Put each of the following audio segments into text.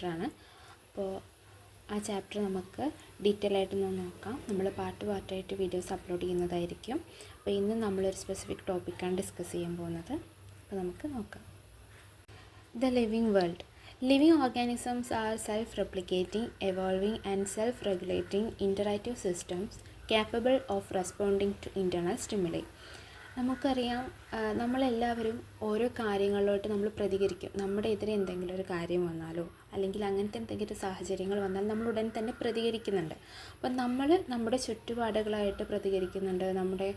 ചാപ്റ്ററാണ്. അപ്പോൾ ആ ചാപ്റ്റർ നമുക്ക് ഡീറ്റെയിൽ ആയിട്ടൊന്ന് നോക്കാം. നമ്മൾ പാർട്ടായിട്ട് വീഡിയോസ് അപ്ലോഡ് ചെയ്യുന്നതായിരിക്കും. അപ്പോൾ ഇന്ന് നമ്മളൊരു സ്പെസിഫിക് ടോപ്പിക്കാണ് ഡിസ്കസ് ചെയ്യാൻ പോകുന്നത്. അപ്പോൾ നമുക്ക് നോക്കാം. The living world. Living organisms are self-replicating, evolving and self-regulating interactive systems capable of responding to internal stimuli. നമുക്കറിയാം, നമ്മളെല്ലാവരും ഓരോ കാര്യങ്ങളിലോട്ട് നമ്മൾ പ്രതികരിക്കും. നമ്മുടെ എതിരെ എന്തെങ്കിലും ഒരു കാര്യം വന്നാലോ അല്ലെങ്കിൽ അങ്ങനത്തെ എന്തെങ്കിലും സാഹചര്യങ്ങൾ വന്നാൽ നമ്മൾ ഉടൻ തന്നെ പ്രതികരിക്കുന്നുണ്ട്. അപ്പം നമ്മൾ നമ്മുടെ ചുറ്റുപാടുകളായിട്ട് പ്രതികരിക്കുന്നുണ്ട്. നമ്മുടെ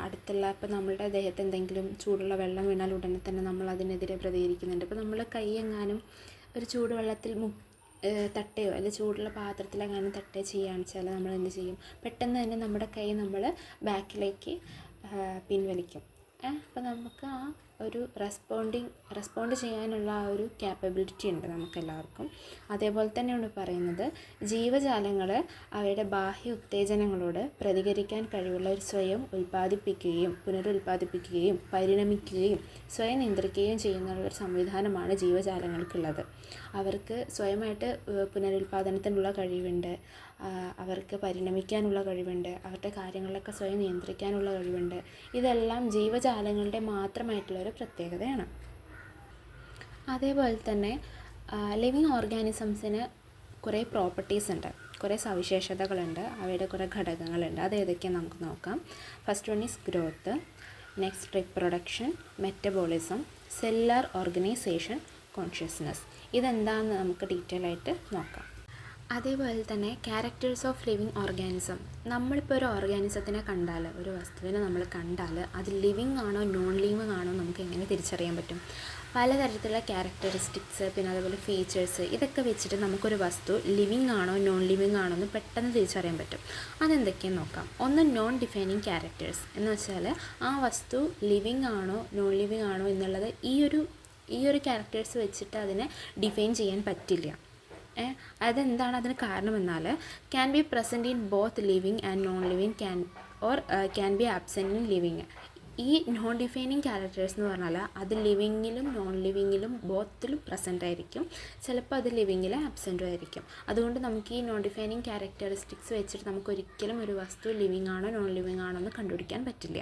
അടുത്തുള്ള ഇപ്പം നമ്മളുടെ ദേഹത്ത് എന്തെങ്കിലും ചൂടുള്ള വെള്ളം വീണാൽ ഉടനെ തന്നെ നമ്മൾ അതിനെതിരെ പ്രതികരിക്കുന്നുണ്ട്. ഇപ്പോൾ നമ്മൾ കൈയെങ്ങാനും ഒരു ചൂടുവെള്ളത്തിൽ തട്ടുകയോ അല്ലെങ്കിൽ ചൂടുള്ള പാത്രത്തിലെങ്ങാനും തട്ടുകയോ ചെയ്യുകയാണെന്ന് വെച്ചാൽ നമ്മൾ എന്ത് ചെയ്യും? പെട്ടെന്ന് തന്നെ നമ്മുടെ കൈ നമ്മൾ ബാക്കിലേക്ക് പിൻവലിക്കും. അപ്പോൾ നമുക്ക് ആ ഒരു റെസ്പോണ്ട് ചെയ്യാനുള്ള ആ ഒരു ക്യാപ്പബിലിറ്റി ഉണ്ട് നമുക്കെല്ലാവർക്കും. അതേപോലെ തന്നെയാണ് പറയുന്നത്, ജീവജാലങ്ങൾ അവയുടെ ബാഹ്യ ഉത്തേജനങ്ങളോട് പ്രതികരിക്കാൻ കഴിവുള്ള ഒരു സ്വയം ഉൽപ്പാദിപ്പിക്കുകയും പുനരുൽപ്പാദിപ്പിക്കുകയും പരിണമിക്കുകയും സ്വയം നിയന്ത്രിക്കുകയും ചെയ്യുന്ന ഒരു സംവിധാനമാണ് ജീവജാലങ്ങൾക്കുള്ളത്. അവർക്ക് സ്വയമായിട്ട് പുനരുൽപ്പാദനത്തിനുള്ള കഴിവുണ്ട്, അവർക്ക് പരിണമിക്കാനുള്ള കഴിവുണ്ട്, അവരുടെ കാര്യങ്ങളിലൊക്കെ സ്വയം നിയന്ത്രിക്കാനുള്ള കഴിവുണ്ട്. ഇതെല്ലാം ജീവജാലങ്ങളുടെ മാത്രമായിട്ടുള്ളൊരു പ്രത്യേകതയാണ്. അതേപോലെ തന്നെ ലിവിങ് ഓർഗാനിസംസിന് കുറേ പ്രോപ്പർട്ടീസ് ഉണ്ട്, കുറേ സവിശേഷതകളുണ്ട്, അവയുടെ കുറേ ഘടകങ്ങളുണ്ട്. അത് ഏതൊക്കെയാണ് നമുക്ക് നോക്കാം. First one is growth, next reproduction, metabolism, cellular organisation, consciousness. ഇതെന്താണെന്ന് നമുക്ക് ഡീറ്റെയിൽ ആയിട്ട് നോക്കാം. അതേപോലെ തന്നെ ക്യാരക്ടേഴ്സ് ഓഫ് ലിവിങ് ഓർഗാനിസം. നമ്മളിപ്പോൾ ഒരു ഓർഗാനിസത്തിനെ കണ്ടാൽ, ഒരു വസ്തുവിനെ നമ്മൾ കണ്ടാൽ അത് ലിവിങ് ആണോ നോൺ ലിവിങ് ആണോ നമുക്ക് എങ്ങനെ തിരിച്ചറിയാൻ പറ്റും? പലതരത്തിലുള്ള ക്യാരക്ടറിസ്റ്റിക്സ്, പിന്നെ അതേപോലെ ഫീച്ചേഴ്സ്, ഇതൊക്കെ വെച്ചിട്ട് നമുക്കൊരു വസ്തു ലിവിങ് ആണോ നോൺ ലിവിങ് ആണോ എന്ന് പെട്ടെന്ന് തിരിച്ചറിയാൻ പറ്റും. അതെന്തൊക്കെയാണെന്ന് നോക്കാം. ഒന്ന് നോൺ ഡിഫൈനിങ് ക്യാരക്ടേഴ്സ് എന്ന് വെച്ചാൽ ആ വസ്തു ലിവിങ് ആണോ നോൺ ലിവിങ് ആണോ എന്നുള്ളത് ഈ ഒരു ക്യാരക്ടേഴ്സ് വെച്ചിട്ട് അതിനെ ഡിഫൈൻ ചെയ്യാൻ പറ്റില്ല. അതെന്താണ് അതിന് കാരണമെന്നാൽ, can be present in both living and non living, can be absent in living. ഈ നോൺ ഡിഫൈനിങ് ക്യാരക്ടേഴ്സ് എന്ന് പറഞ്ഞാൽ അത് ലിവിങ്ങിലും നോൺ ലിവിങ്ങിലും ബോത്തിലും പ്രസൻ്റ് ആയിരിക്കും, ചിലപ്പോൾ അത് ലിവിങ്ങിൽ ആബ്സെൻറ്റും ആയിരിക്കും. അതുകൊണ്ട് നമുക്ക് ഈ നോൺ ഡിഫൈനിങ് ക്യാരക്ടറിസ്റ്റിക്സ് വെച്ചിട്ട് നമുക്ക് ഒരിക്കലും ഒരു വസ്തു ലിവിങ് ആണോ നോൺ ലിവിങ് ആണോ എന്ന് കണ്ടുപിടിക്കാൻ പറ്റില്ല.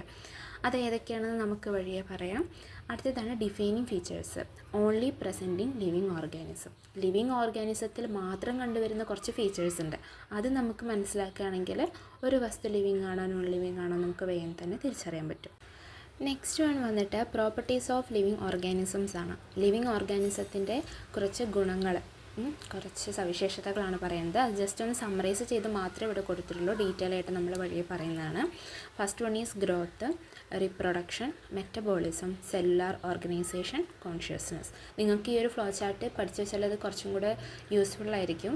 അത് ഏതൊക്കെയാണെന്ന് നമുക്ക് വഴിയെ പറയാം. അടുത്തതാണ് defining features, only present in living organism. Living ഓർഗാനിസത്തിൽ മാത്രം കണ്ടുവരുന്ന കുറച്ച് ഫീച്ചേഴ്സ് ഉണ്ട്. അത് നമുക്ക് മനസ്സിലാക്കുകയാണെങ്കിൽ ഒരു വസ്തു ലിവിങ് ആണോ നോൺ ലിവിങ് ആണോ നമുക്ക് വേഗം തന്നെ തിരിച്ചറിയാൻ പറ്റും. നെക്സ്റ്റ് വൺ വന്നിട്ട് പ്രോപ്പർട്ടീസ് ഓഫ് ലിവിങ് ഓർഗാനിസംസ് ആണ്. ലിവിങ് ഓർഗാനിസത്തിൻ്റെ കുറച്ച് ഗുണങ്ങൾ, കുറച്ച് സവിശേഷതകളാണ് പറയുന്നത്. അത് ജസ്റ്റ് ഒന്ന് സമ്മറൈസ് ചെയ്ത് മാത്രമേ ഇവിടെ കൊടുത്തിട്ടുള്ളൂ, ഡീറ്റെയിൽ ആയിട്ട് നമ്മൾ വഴിയെ പറയുന്നതാണ്. First one is growth, reproduction, metabolism, cellular organisation, consciousness. നിങ്ങൾക്ക് ഈ ഒരു ഫ്ലോ ചാർട്ട് പഠിച്ചു വെച്ചാൽ അത് കുറച്ചും കൂടെ യൂസ്ഫുള്ളായിരിക്കും.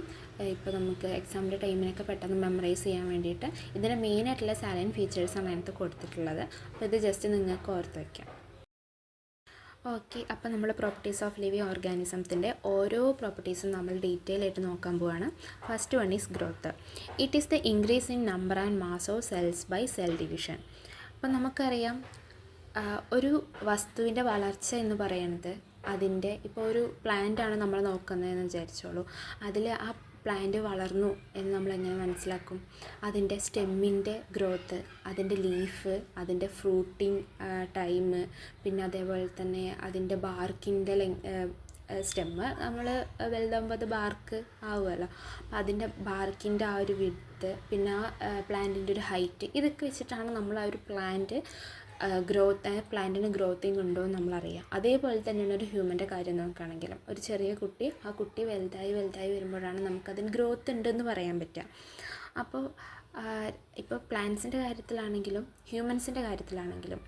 ഇപ്പോൾ നമുക്ക് എക്സാമിൻ്റെ ടൈമിനൊക്കെ പെട്ടെന്ന് മെമ്മറൈസ് ചെയ്യാൻ വേണ്ടിയിട്ട് ഇതിൻ്റെ മെയിനായിട്ടുള്ള സാലൻ ഫീച്ചേഴ്സാണ് അതിനകത്ത് കൊടുത്തിട്ടുള്ളത്. അപ്പോൾ ഇത് ജസ്റ്റ് നിങ്ങൾക്ക് ഓർത്ത് വയ്ക്കാം. ഓക്കെ, അപ്പോൾ നമ്മൾ പ്രോപ്പർട്ടീസ് ഓഫ് ലിവിങ് ഓർഗാനിസത്തിൻ്റെ ഓരോ പ്രോപ്പർട്ടീസും നമ്മൾ ഡീറ്റെയിൽ ആയിട്ട് നോക്കാൻ പോവുകയാണ്. First one is growth. It is the increase in number and mass of cells by cell division. അപ്പം നമുക്കറിയാം, ഒരു വസ്തുവിൻ്റെ വളർച്ച എന്ന് പറയുന്നത് അതിൻ്റെ, ഇപ്പോൾ ഒരു പ്ലാന്റാണ് നമ്മൾ നോക്കുന്നതെന്ന് വിചാരിച്ചോളൂ. അതിൽ ആ പ്ലാന്റ് വളർന്നു എന്ന് നമ്മൾ എങ്ങനെ മനസ്സിലാക്കും? അതിൻ്റെ സ്റ്റെമ്മിൻ്റെ ഗ്രോത്ത്, അതിൻ്റെ ലീഫ്, അതിൻ്റെ ഫ്രൂട്ടിങ് ടൈം, പിന്നെ അതേപോലെ തന്നെ അതിൻ്റെ ബാർക്കിൻ്റെ സ്റ്റെമ്മ് നമ്മൾ വലുതാകുമ്പോൾ അത് ബാർക്ക് ആവുമല്ലോ. അപ്പം അതിൻ്റെ ബാർക്കിൻ്റെ ആ ഒരു വിഡ്ത്ത്, പിന്നെ ആ പ്ലാന്റിൻ്റെ ഒരു ഹൈറ്റ്, ഇതൊക്കെ വെച്ചിട്ടാണ് നമ്മൾ ആ ഒരു പ്ലാന്റിന് ഗ്രോത്തിങ് ഉണ്ടോ എന്ന് നമ്മളറിയാം. അതേപോലെ തന്നെയാണ് ഒരു ഹ്യൂമൻ്റെ കാര്യം നോക്കുകയാണെങ്കിലും, ഒരു ചെറിയ കുട്ടി, ആ കുട്ടി വലുതായി വരുമ്പോഴാണ് നമുക്കതിന് ഗ്രോത്ത് ഉണ്ടെന്ന് പറയാൻ പറ്റുക. അപ്പോൾ ഇപ്പോൾ പ്ലാന്റ്സിൻ്റെ കാര്യത്തിലാണെങ്കിലും ഹ്യൂമൻസിൻ്റെ കാര്യത്തിലാണെങ്കിലും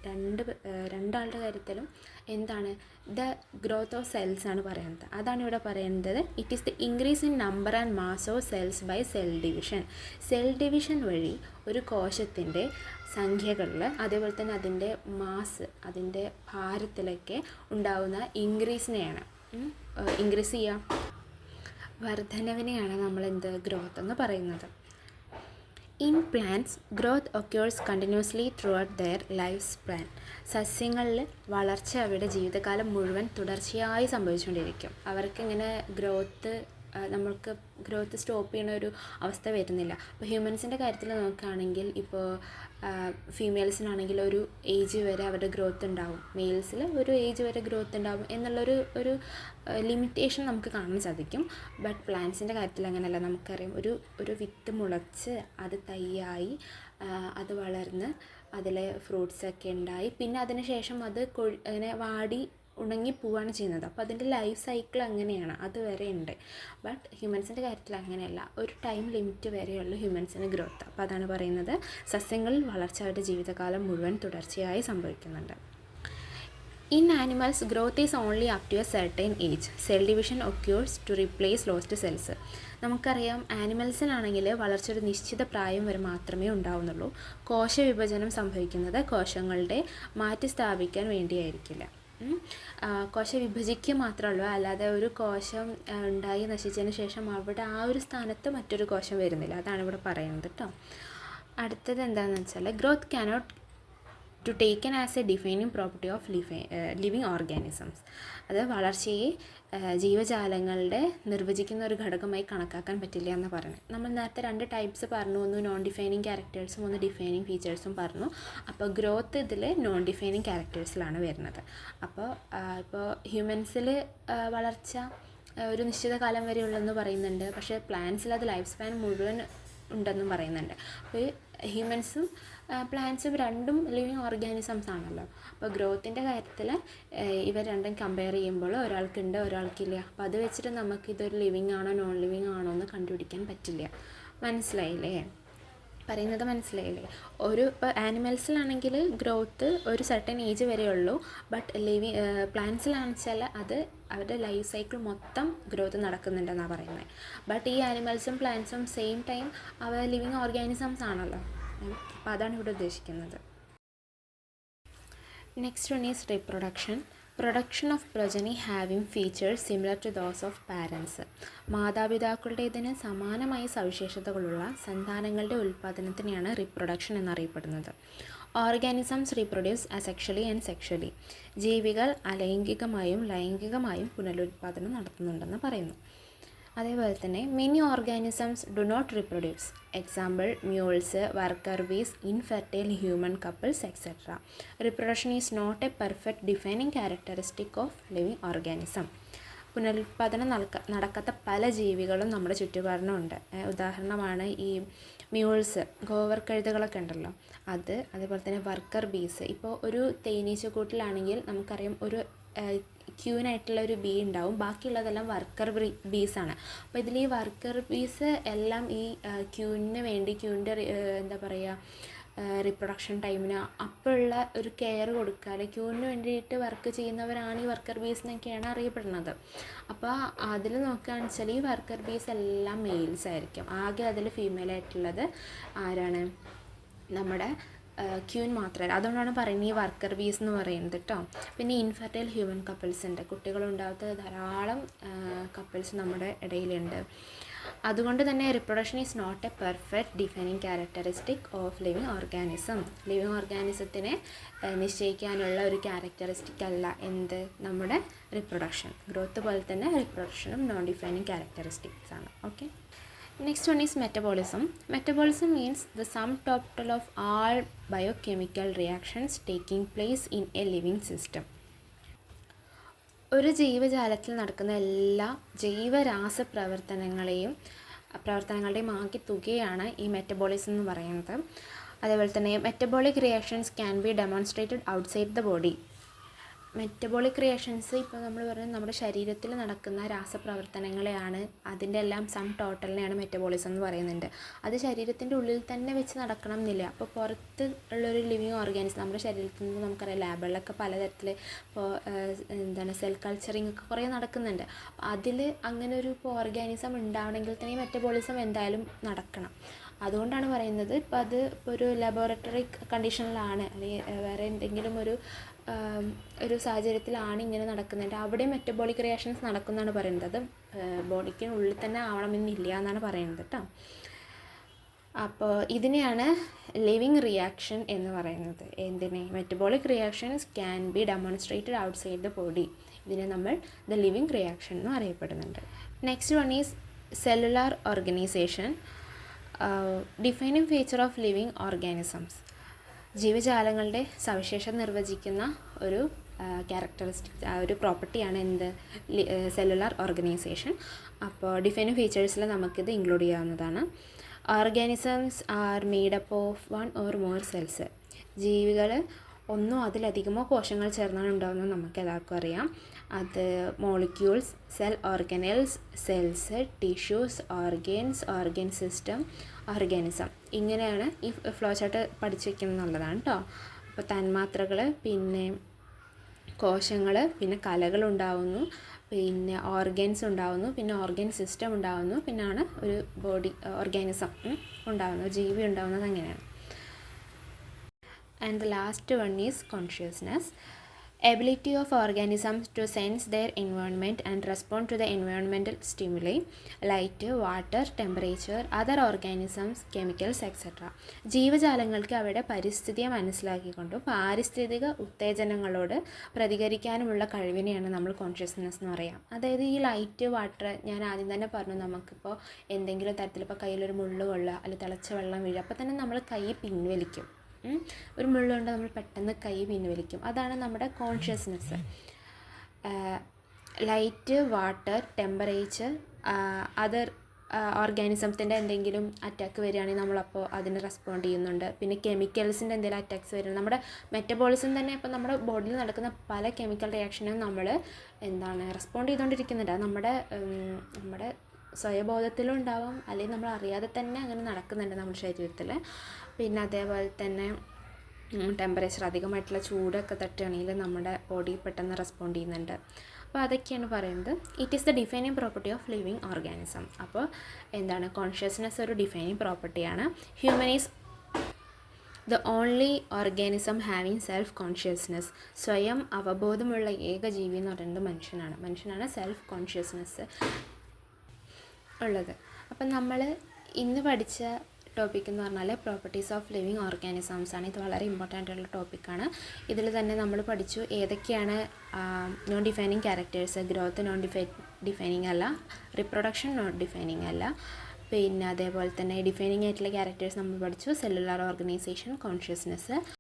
രണ്ടാളുടെ കാര്യത്തിലും എന്താണ് ദ ഗ്രോത്ത് ഓഫ് സെൽസ് ആണ് പറയുന്നത്. അതാണ് ഇവിടെ പറയുന്നത്. It is the increase in number and mass of cells by cell division. Cell division വഴി ഒരു കോശത്തിൻ്റെ സംഖ്യകളിൽ, അതേപോലെ തന്നെ അതിൻ്റെ മാസ്, അതിൻ്റെ ഭാരത്തിലൊക്കെ ഉണ്ടാകുന്ന ഇൻക്രീസ് ചെയ്യുക, വർധനവിനെയാണ് നമ്മൾ ഗ്രോത്ത് എന്ന് പറയുന്നത്. In plants growth occurs continuously through their life span. സസ്യങ്ങളിൽ വളർച്ച അവരുടെ ജീവിതകാലം മുഴുവൻ തുടർച്ചയായി സംഭവിച്ചുകൊണ്ടിരിക്കും. അവർക്കിങ്ങനെ ഗ്രോത്ത് നമ്മൾക്ക് ഗ്രോത്ത് സ്റ്റോപ്പ് ചെയ്യുന്ന ഒരു അവസ്ഥ വരുന്നില്ല. അപ്പോൾ ഹ്യൂമൻസിൻ്റെ കാര്യത്തിൽ നോക്കുകയാണെങ്കിൽ ഇപ്പോൾ ഫീമെയിൽസിനാണെങ്കിൽ ഒരു ഏജ് വരെ അവരുടെ ഗ്രോത്ത് ഉണ്ടാവും, മെയിൽസിൽ ഒരു ഏജ് വരെ ഗ്രോത്ത് ഉണ്ടാവും എന്നുള്ളൊരു ലിമിറ്റേഷൻ നമുക്ക് കാണാൻ സാധിക്കും. ബട്ട് പ്ലാന്റ്സിൻ്റെ കാര്യത്തിൽ അങ്ങനെയല്ല. നമുക്കറിയാം ഒരു വിത്ത് മുളച്ച് അത് തൈയായി അത് വളർന്ന് അതിലെ ഫ്രൂട്ട്സൊക്കെ ഉണ്ടായി പിന്നെ അതിന് ശേഷം അത് അങ്ങനെ വാടി ഉണങ്ങി പോവുകയാണ് ചെയ്യുന്നത്. അപ്പോൾ അതിൻ്റെ ലൈഫ് സൈക്കിൾ അങ്ങനെയാണ്, അതുവരെ ഉണ്ട്. ബട്ട് ഹ്യൂമൻസിൻ്റെ കാര്യത്തിൽ അങ്ങനെയല്ല, ഒരു ടൈം ലിമിറ്റ് വരെയുള്ളൂ ഹ്യൂമൻസിന് ഗ്രോത്ത്. അപ്പോൾ അതാണ് പറയുന്നത്, സസ്യങ്ങളിൽ വളർച്ച അവരുടെ ജീവിതകാലം മുഴുവൻ തുടർച്ചയായി സംഭവിക്കുന്നുണ്ട്. In animals, growth is only up to a certain age. Cell division occurs to replace lost cells. നമുക്കറിയാം ആനിമൽസിനാണെങ്കിൽ വളർച്ച ഒരു നിശ്ചിത പ്രായം വരെ മാത്രമേ ഉണ്ടാവുന്നുള്ളൂ. കോശവിഭജനം സംഭവിക്കുന്നത് കോശങ്ങളുടെ മാറ്റി സ്ഥാപിക്കാൻ വേണ്ടിയായിരിക്കില്ല. കോശം വിഭജിക്കുക മാത്രമല്ല, അല്ലാതെ ഒരു കോശം ഉണ്ടായി നശിച്ചതിന് ശേഷം അവിടെ ആ ഒരു സ്ഥാനത്ത് മറ്റൊരു കോശം വരുന്നില്ല. അതാണ് ഇവിടെ പറയുന്നത് കേട്ടോ. അടുത്തത് എന്താണെന്ന് വെച്ചാൽ growth cannot to taken as a defining property of living organisms. അത് വളർച്ചയെ ജീവജാലങ്ങളുടെ നിർവചിക്കുന്ന ഒരു ഘടകമായി കണക്കാക്കാൻ പറ്റില്ല എന്ന് പറയുന്നത്. നമ്മൾ നേരത്തെ 2 ടൈപ്സ് പറഞ്ഞു, ഒന്ന് നോൺ ഡിഫൈനിങ് ക്യാരക്ടേഴ്സും ഒന്ന് ഡിഫൈനിങ് ഫീച്ചേഴ്സും പറഞ്ഞു. അപ്പോൾ ഗ്രോത്ത് ഇതിൽ നോൺ ഡിഫൈനിങ് ക്യാരക്ടേഴ്സിലാണ് വരുന്നത്. ഇപ്പോൾ ഹ്യൂമൻസിൽ വളർച്ച ഒരു നിശ്ചിത കാലം വരെ ഉള്ളതെന്ന് പറയുന്നുണ്ട്, പക്ഷേ പ്ലാന്റ്സിൽ അത് ലൈഫ് സ്പാൻ മുഴുവൻ ഉണ്ടെന്നും പറയുന്നുണ്ട്. അപ്പോൾ ഹ്യൂമൻസും പ്ലാന്റ്സും രണ്ടും ലിവിങ് ഓർഗാനിസംസ് ആണല്ലോ. അപ്പോൾ ഗ്രോത്തിൻ്റെ കാര്യത്തിൽ ഇവർ രണ്ടും കമ്പയർ ചെയ്യുമ്പോൾ ഒരാൾക്കുണ്ട് ഒരാൾക്കില്ല. അപ്പോൾ അത് വെച്ചിട്ട് നമുക്കിതൊരു ലിവിങ് ആണോ നോൺ ലിവിങ് ആണോ എന്ന് കണ്ടുപിടിക്കാൻ പറ്റില്ല. മനസ്സിലായില്ലേ? പറയുന്നത് മനസ്സിലായില്ലേ? ഇപ്പോൾ ആനിമൽസിലാണെങ്കിൽ ഗ്രോത്ത് ഒരു സർട്ടൻ ഏജ് വരെ ഉള്ളൂ. ബട്ട് പ്ലാന്റ്സിലാണെന്ന് വെച്ചാൽ അത് അവരുടെ ലൈഫ് സൈക്കിൾ മൊത്തം ഗ്രോത്ത് നടക്കുന്നുണ്ടെന്നാണ് പറയുന്നത്. ബട്ട് ഈ ആനിമൽസും പ്ലാന്റ്സും സെയിം ടൈം അവ ലിവിങ് ഓർഗാനിസംസ് ആണല്ലോ. അപ്പോൾ അതാണ് ഇവിടെ ഉദ്ദേശിക്കുന്നത്. Next one is reproduction. Production of progeny having features similar to those of parents. മാതാപിതാക്കളുടേതിന് സമാനമായ സവിശേഷതകളുള്ള സന്താനങ്ങളുടെ ഉൽപ്പാദനത്തിനെയാണ് റീപ്രൊഡക്ഷൻ എന്നറിയപ്പെടുന്നത്. Organisms reproduce asexually and sexually. ജീവികൾ അലൈംഗികമായും ലൈംഗികമായും പുനരുൽപാദനം നടത്തുന്നുണ്ടെന്ന് പറയുന്നു. അതേപോലെ തന്നെ many organisms do not reproduce. Example mules, worker bees, infertile human couples etcetera. Reproduction is not a perfect defining characteristic of living organism. പുനരുൽപാദനം നടക്കാത്ത പല ജീവികളും നമ്മുടെ ചുറ്റുപാടിനുണ്ട്. ഉദാഹരണമാണ് ഈ മ്യൂൾസ്, ഗോവർ കഴുതകളൊക്കെ ഉണ്ടല്ലോ, അതേപോലെ തന്നെ വർക്കർ ബീസ്. ഇപ്പോൾ ഒരു തേനീച്ചക്കൂട്ടിലാണെങ്കിൽ നമുക്കറിയാം ഒരു ക്യൂനായിട്ടുള്ള ഒരു ബീ ഉണ്ടാവും, ബാക്കിയുള്ളതെല്ലാം വർക്കർ ബീസാണ്. അപ്പോൾ ഇതിൽ ഈ വർക്കർ ബീസ് എല്ലാം ഈ ക്യൂവിന് വേണ്ടി ക്യൂവിൻ്റെ എന്താ പറയുക റീപ്രൊഡക്ഷൻ ടൈമിന് അപ്പോഴുള്ള ഒരു കെയർ കൊടുക്കാതെ ക്യൂവിന് വേണ്ടിയിട്ട് വർക്ക് ചെയ്യുന്നവരാണ് ഈ വർക്കർ ബീസ് എന്നൊക്കെയാണ് അറിയപ്പെടുന്നത്. അപ്പോൾ അതിൽ നോക്കുകയാണെന്ന് വെച്ചാൽ ഈ വർക്കർ ബീസ് എല്ലാം മെയിൽസ് ആയിരിക്കും. ആകെ അതിൽ ഫീമെയിൽ ആയിട്ടുള്ളത് ആരാണ്? നമ്മുടെ ക്യൂൻ മാത്രമല്ല. അതുകൊണ്ടാണ് പറയുന്നത് ഈ വർക്കർ ബീസ് എന്ന് പറയുന്നത് കേട്ടോ. പിന്നെ ഇൻഫെർട്ടൈൽ ഹ്യൂമൻ കപ്പിൾസ് ഉണ്ട്, കുട്ടികളുണ്ടാവാത്ത ധാരാളം കപ്പിൾസ് നമ്മുടെ ഇടയിലുണ്ട്. അതുകൊണ്ട് തന്നെ reproduction is not a perfect defining characteristic of living organism. Living ഓർഗാനിസത്തിനെ നിശ്ചയിക്കാനുള്ള ഒരു ക്യാരക്ടറിസ്റ്റിക് അല്ല എന്ത്? നമ്മുടെ റിപ്രൊഡക്ഷൻ. ഗ്രോത്ത് പോലെ തന്നെ റിപ്രൊഡക്ഷനും നോൺ ഡിഫൈനിങ് ക്യാരക്ടറിസ്റ്റിക്സ് ആണ്. Okay. Next one is metabolism. Metabolism means the sum total of all biochemical reactions taking place in a living system. ഒരു ജീവജാലത്തിൽ നടക്കുന്ന എല്ലാ പ്രവർത്തനങ്ങളുടെയും ആകെ തുകയാണ് ഈ മെറ്റബോളിസം എന്ന് പറയുന്നത്. അതേപോലെ തന്നെ metabolic reactions can be demonstrated outside the body. Metabolic reactions ഇപ്പോൾ നമ്മൾ പറയുന്നത് നമ്മുടെ ശരീരത്തിൽ നടക്കുന്ന രാസപ്രവർത്തനങ്ങളെയാണ്, അതിൻ്റെ എല്ലാം സം ടോട്ടലിനെയാണ് മെറ്റബോളിസം എന്ന് പറയുന്നുണ്ട്. അത് ശരീരത്തിൻ്റെ ഉള്ളിൽ തന്നെ വെച്ച് നടക്കണം എന്നില്ല. അപ്പോൾ പുറത്ത് ഉള്ളൊരു ലിവിങ് ഓർഗാനിസം നമ്മുടെ ശരീരത്തിൽ നിന്ന് നമുക്കറിയാം ലാബുകളിലൊക്കെ പലതരത്തിൽ ഇപ്പോൾ സെൽ കൾച്ചറിങ് ഒക്കെ കുറേ നടക്കുന്നുണ്ട്. അതിൽ അങ്ങനെ ഒരു ഇപ്പോൾ ഓർഗാനിസം ഉണ്ടാവണമെങ്കിൽ തന്നെ മെറ്റബോളിസം എന്തായാലും നടക്കണം. അതുകൊണ്ടാണ് പറയുന്നത് ഇപ്പോൾ ഒരു ലബോറട്ടറി കണ്ടീഷനിലാണ് അല്ലെങ്കിൽ വേറെ എന്തെങ്കിലും ഒരു സാഹചര്യത്തിലാണ് ഇങ്ങനെ നടക്കുന്നുണ്ട്, അവിടെ മെറ്റബോളിക് റിയാക്ഷൻസ് നടക്കുന്നതാണ് പറയുന്നത്. അത് ബോഡിക്കുള്ളിൽ തന്നെ ആവണമെന്നില്ല എന്നാണ് പറയുന്നത് കേട്ടോ. അപ്പോൾ ഇതിനെയാണ് ലിവിങ് റിയാക്ഷൻ എന്ന് പറയുന്നത്. എന്തിനെ? Metabolic reactions can be demonstrated outside the body. ഇതിനെ നമ്മൾ ദ ലിവിങ് റിയാക്ഷൻ എന്നും അറിയപ്പെടുന്നുണ്ട്. Next one is cellular organisation. Defining feature of living organisms. ജീവജാലങ്ങളുടെ സവിശേഷത നിർവചിക്കുന്ന ഒരു ക്യാരക്ടറിസ്റ്റിക് ഒരു പ്രോപ്പർട്ടിയാണ് എന്ത് സെല്ലുലാർ ഓർഗനൈസേഷൻ. അപ്പോൾ ഡിഫൈനിങ് ഫീച്ചേഴ്സിൽ നമുക്കിത് ഇൻക്ലൂഡ് ചെയ്യാവുന്നതാണ്. Organisms are made up of 1 or more cells. ജീവികൾ ഒന്നോ അതിലധികമോ കോശങ്ങൾ ചേർന്നാണ് ഉണ്ടാകുന്നത് നമുക്ക് എല്ലാവർക്കും അറിയാം. അത് molecules, cell organelles, cells, tissues, organs, organ system, organism. ഇങ്ങനെയാണ് ഈ ഫ്ലോ ചാർട്ട് പഠിച്ചു വയ്ക്കുന്നത് എന്നുള്ളതാണ് കേട്ടോ. അപ്പോൾ തന്മാത്രകൾ, പിന്നെ കോശങ്ങൾ, പിന്നെ കലകളുണ്ടാവുന്നു, പിന്നെ ഓർഗൻസ് ഉണ്ടാവുന്നു, പിന്നെ ഓർഗൻ സിസ്റ്റം ഉണ്ടാവുന്നു, പിന്നാണ് ഒരു ബോഡി ഓർഗാനിസം ഉണ്ടാവുന്നത്, ജീവി ഉണ്ടാവുന്നത് അങ്ങനെയാണ്. And the last one is consciousness. Ability of organisms to sense their environment and respond to the environmental stimuli, light, water, temperature, other organisms, chemicals, etc. ജീവജാലങ്ങൾക്ക് അവയുടെ പരിസ്ഥിതിയെ മനസ്സിലാക്കിക്കൊണ്ടും പാരിസ്ഥിതിക ഉത്തേജനങ്ങളോട് പ്രതികരിക്കാനുമുള്ള കഴിവിനെയാണ് നമ്മൾ കോൺഷ്യസ്നെസ് എന്ന് പറയാം. അതായത് ഈ ലൈറ്റ്, വാട്ടർ, ഞാൻ ആദ്യം തന്നെ പറഞ്ഞു, നമുക്കിപ്പോൾ എന്തെങ്കിലും തരത്തിൽ ഇപ്പോൾ കയ്യിലൊരു മുള്ള് കൊള്ളുക, അല്ലെങ്കിൽ തിളച്ച വെള്ളം വീഴുക, അപ്പോൾ തന്നെ നമ്മൾ കൈ പിൻവലിക്കും. ഒരു മുള്ളുകൊണ്ട് നമ്മൾ പെട്ടെന്ന് കൈ പിൻവലിക്കും. അതാണ് നമ്മുടെ consciousness. Light, water, temperature, other ഓർഗാനിസത്തിൻ്റെ എന്തെങ്കിലും അറ്റാക്ക് വരികയാണെങ്കിൽ നമ്മളപ്പോൾ അതിന് റെസ്പോണ്ട് ചെയ്യുന്നുണ്ട്. പിന്നെ കെമിക്കൽസിൻ്റെ എന്തെങ്കിലും അറ്റാക്സ് വരിക, നമ്മുടെ മെറ്റബോളിസം തന്നെ ഇപ്പോൾ നമ്മുടെ ബോഡിയിൽ നടക്കുന്ന പല കെമിക്കൽ റിയാക്ഷനും നമ്മൾ റെസ്പോണ്ട് ചെയ്തുകൊണ്ടിരിക്കുന്നുണ്ട്. അത് നമ്മുടെ സ്വയബോധത്തിലും ഉണ്ടാവാം, അല്ലെങ്കിൽ നമ്മൾ അറിയാതെ തന്നെ അങ്ങനെ നടക്കുന്നുണ്ട് നമ്മുടെ ശരീരത്തിൽ. പിന്നെ അതേപോലെ തന്നെ ടെമ്പറേച്ചർ, അധികമായിട്ടുള്ള ചൂടൊക്കെ തട്ടുകയാണെങ്കിൽ നമ്മുടെ ബോഡി പെട്ടെന്ന് റെസ്പോണ്ട് ചെയ്യുന്നുണ്ട്. അപ്പോൾ അതൊക്കെയാണ് പറയുന്നത്. It is the defining property of living organism. അപ്പോൾ കോൺഷ്യസ്നെസ് ഒരു ഡിഫൈനിങ് പ്രോപ്പർട്ടിയാണ്. Human is the only organism having self consciousness. സ്വയം അവബോധമുള്ള ഏക ജീവി എന്ന് പറയുന്നത് മനുഷ്യനാണ് സെൽഫ് കോൺഷ്യസ്നെസ് ഉള്ളത്. അപ്പം നമ്മൾ ഇന്ന് പഠിച്ച ടോപ്പിക് എന്ന് പറഞ്ഞാൽ പ്രോപ്പർട്ടീസ് ഓഫ് ലിവിങ് ഓർഗാനിസംസ് ആണ്. ഇത് വളരെ ഇമ്പോർട്ടൻ്റ് ആയിട്ടുള്ള ടോപ്പിക്കാണ്. ഇതിൽ തന്നെ നമ്മൾ പഠിച്ചു ഏതൊക്കെയാണ് non defining characters. Growth non defining അല്ല, റിപ്രൊഡക്ഷൻ നോൺ ഡിഫൈനിങ് അല്ല. പിന്നെ അതേപോലെ തന്നെ ഡിഫൈനിങ് ആയിട്ടുള്ള ക്യാരക്ടേഴ്സ് നമ്മൾ പഠിച്ചു. Cellular organisation, consciousness.